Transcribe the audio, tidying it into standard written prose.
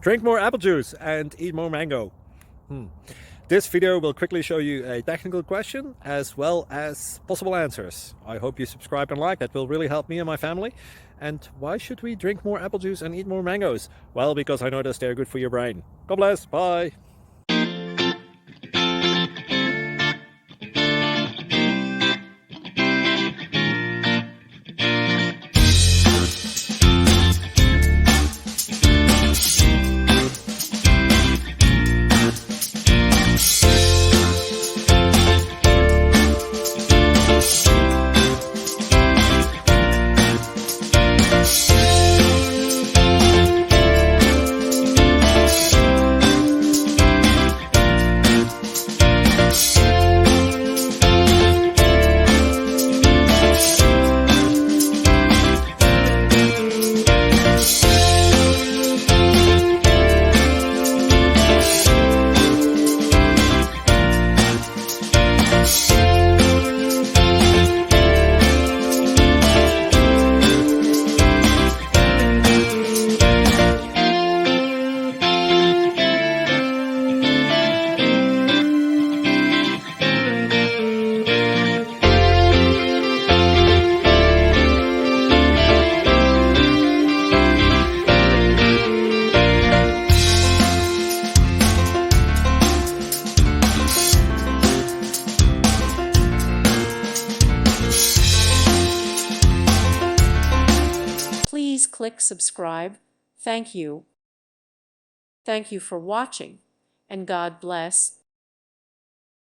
Drink more apple juice and eat more mango. This video will quickly show you a technical question as well as possible answers. I hope you subscribe and like, that will really help me and my family. And why should we drink more apple juice and eat more mangoes? Well, because I noticed they're good for your brain. God bless, bye! Please click subscribe. Thank you. Thank you for watching, and God bless.